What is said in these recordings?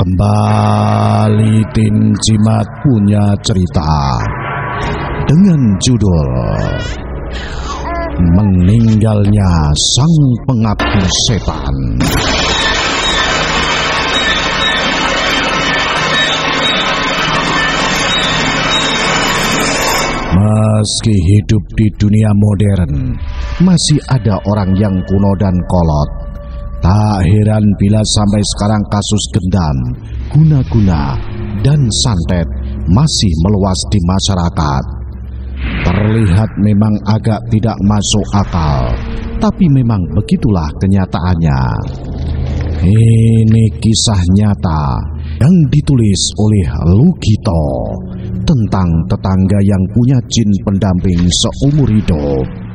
Kembali Tim Jimat punya cerita dengan judul Meninggalnya Sang Pengabdi Setan. Meski hidup di dunia modern, masih ada orang yang kuno dan kolot. Tak heran bila sampai sekarang kasus gendam, guna-guna, dan santet masih meluas di masyarakat. Terlihat memang agak tidak masuk akal, tapi memang begitulah kenyataannya. Ini kisah nyata yang ditulis oleh Lugito tentang tetangga yang punya jin pendamping seumur hidup.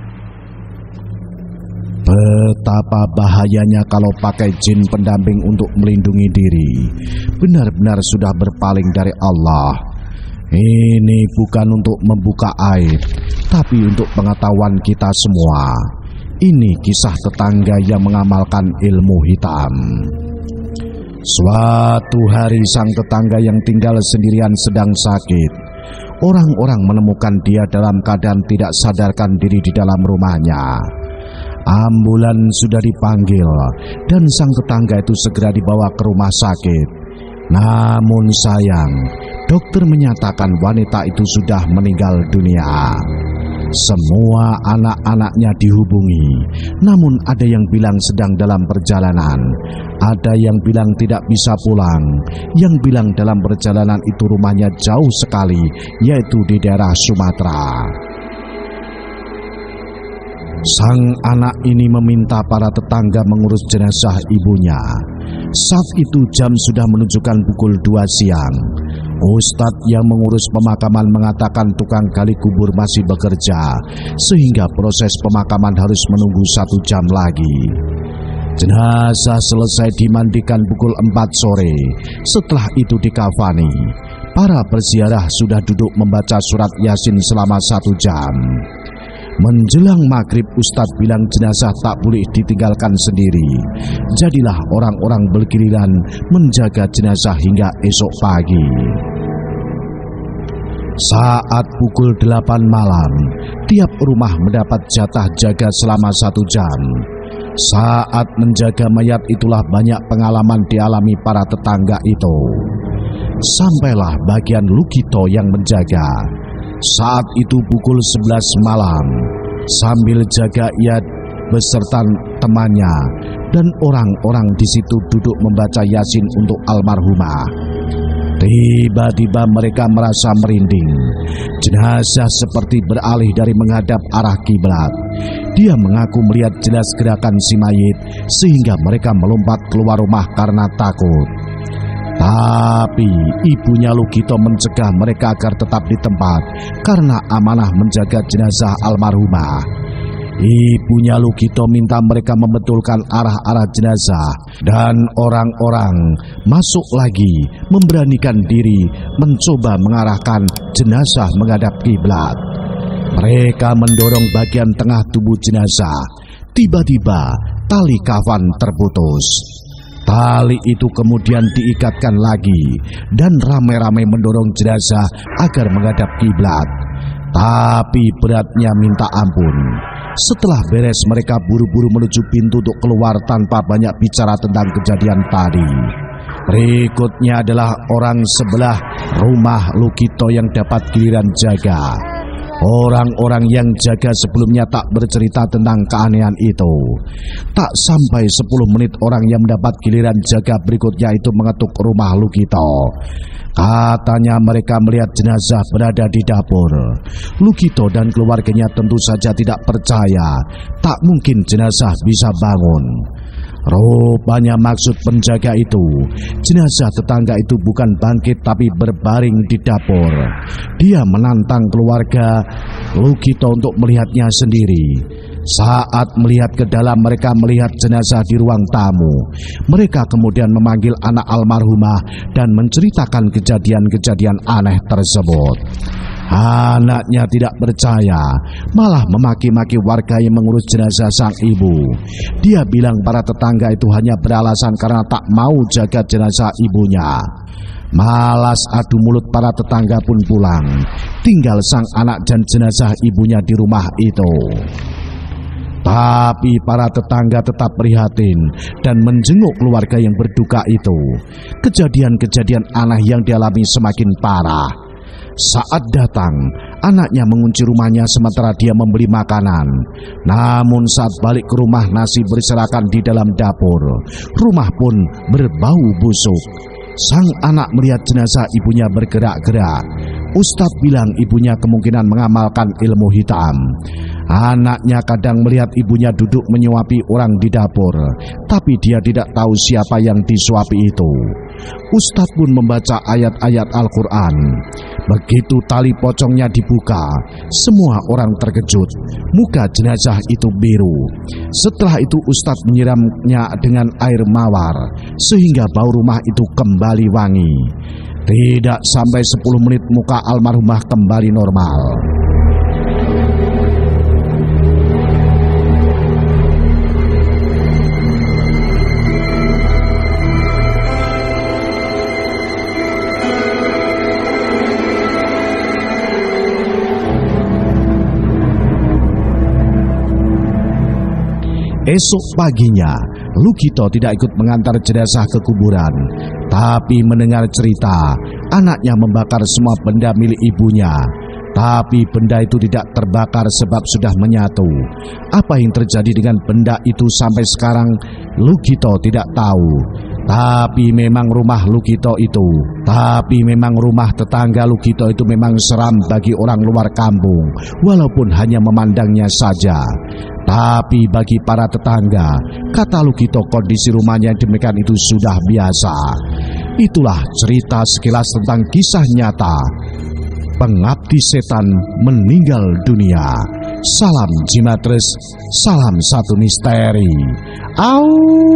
Betapa bahayanya kalau pakai jin pendamping untuk melindungi diri. Benar-benar sudah berpaling dari Allah. Ini bukan untuk membuka aib, tapi untuk pengetahuan kita semua. Ini kisah tetangga yang mengamalkan ilmu hitam. Suatu hari sang tetangga yang tinggal sendirian sedang sakit. Orang-orang menemukan dia dalam keadaan tidak sadarkan diri di dalam rumahnya. Ambulan sudah dipanggil dan sang tetangga itu segera dibawa ke rumah sakit. Namun sayang, dokter menyatakan wanita itu sudah meninggal dunia. Semua anak-anaknya dihubungi, namun ada yang bilang sedang dalam perjalanan, ada yang bilang tidak bisa pulang, yang bilang dalam perjalanan itu rumahnya jauh sekali, yaitu di daerah Sumatera. Sang anak ini meminta para tetangga mengurus jenazah ibunya. Saat itu jam sudah menunjukkan pukul 2 siang. Ustadz yang mengurus pemakaman mengatakan tukang gali kubur masih bekerja, sehingga proses pemakaman harus menunggu 1 jam lagi. Jenazah selesai dimandikan pukul 4 sore. Setelah itu dikafani. Para peziarah sudah duduk membaca surat Yasin selama 1 jam. Menjelang maghrib, Ustadz bilang jenazah tak boleh ditinggalkan sendiri. Jadilah orang-orang bergiliran menjaga jenazah hingga esok pagi. Saat pukul 8 malam, tiap rumah mendapat jatah jaga selama 1 jam. Saat menjaga mayat itulah banyak pengalaman dialami para tetangga itu. Sampailah bagian Lugito yang menjaga. Saat itu pukul 11 malam, sambil jaga ia beserta temannya dan orang-orang di situ duduk membaca Yasin untuk almarhumah. Tiba-tiba mereka merasa merinding. Jenazah seperti beralih dari menghadap arah kiblat. Dia mengaku melihat jelas gerakan si mayit sehingga mereka melompat keluar rumah karena takut. Tapi ibunya Lugito mencegah mereka agar tetap di tempat karena amanah menjaga jenazah almarhumah. Ibunya Lugito minta mereka membetulkan arah-arah jenazah dan orang-orang masuk lagi memberanikan diri mencoba mengarahkan jenazah menghadap kiblat. Mereka mendorong bagian tengah tubuh jenazah. Tiba-tiba tali kafan terputus. Tali itu kemudian diikatkan lagi dan ramai-ramai mendorong jenazah agar menghadap kiblat. Tapi beratnya minta ampun. Setelah beres mereka buru-buru menuju pintu untuk keluar tanpa banyak bicara tentang kejadian tadi. Berikutnya adalah orang sebelah rumah Lugito yang dapat giliran jaga. Orang-orang yang jaga sebelumnya tak bercerita tentang keanehan itu. Tak sampai 10 menit orang yang mendapat giliran jaga berikutnya itu mengetuk rumah Lugito. Katanya mereka melihat jenazah berada di dapur. Lugito dan keluarganya tentu saja tidak percaya. Tak mungkin jenazah bisa bangun. Rupanya maksud penjaga itu, jenazah tetangga itu bukan bangkit tapi berbaring di dapur. Dia menantang keluarga Lugito untuk melihatnya sendiri. Saat melihat ke dalam, mereka melihat jenazah di ruang tamu. Mereka kemudian memanggil anak almarhumah dan menceritakan kejadian-kejadian aneh tersebut. Anaknya tidak percaya, malah memaki-maki warga yang mengurus jenazah sang ibu. Dia bilang para tetangga itu hanya beralasan karena tak mau jaga jenazah ibunya. Malas adu mulut para tetangga pun pulang. Tinggal sang anak dan jenazah ibunya di rumah itu. Tapi para tetangga tetap prihatin dan menjenguk keluarga yang berduka itu. Kejadian-kejadian aneh yang dialami semakin parah. Saat datang, anaknya mengunci rumahnya sementara dia membeli makanan. Namun saat balik ke rumah, nasi berserakan di dalam dapur. Rumah pun berbau busuk. Sang anak melihat jenazah ibunya bergerak-gerak. Ustadz bilang ibunya kemungkinan mengamalkan ilmu hitam. Anaknya kadang melihat ibunya duduk menyuapi orang di dapur, tapi dia tidak tahu siapa yang disuapi itu. Ustadz pun membaca ayat-ayat Al-Quran. Begitu tali pocongnya dibuka, semua orang terkejut. Muka jenazah itu biru. Setelah itu Ustadz menyiramnya dengan air mawar, sehingga bau rumah itu kembali wangi. Tidak sampai 10 menit muka almarhumah kembali normal. Esok paginya, Lukito tidak ikut mengantar jenazah ke kuburan, tapi mendengar cerita anaknya membakar semua benda milik ibunya. Tapi benda itu tidak terbakar sebab sudah menyatu. Apa yang terjadi dengan benda itu sampai sekarang Lukito tidak tahu. Tapi memang rumah tetangga Lukito itu memang seram bagi orang luar kampung, walaupun hanya memandangnya saja. Tapi bagi para tetangga, kata Lukito, kondisi rumahnya yang demikian itu sudah biasa. Itulah cerita sekilas tentang kisah nyata pengabdi setan meninggal dunia. Salam Jimatres, salam satu misteri. Au.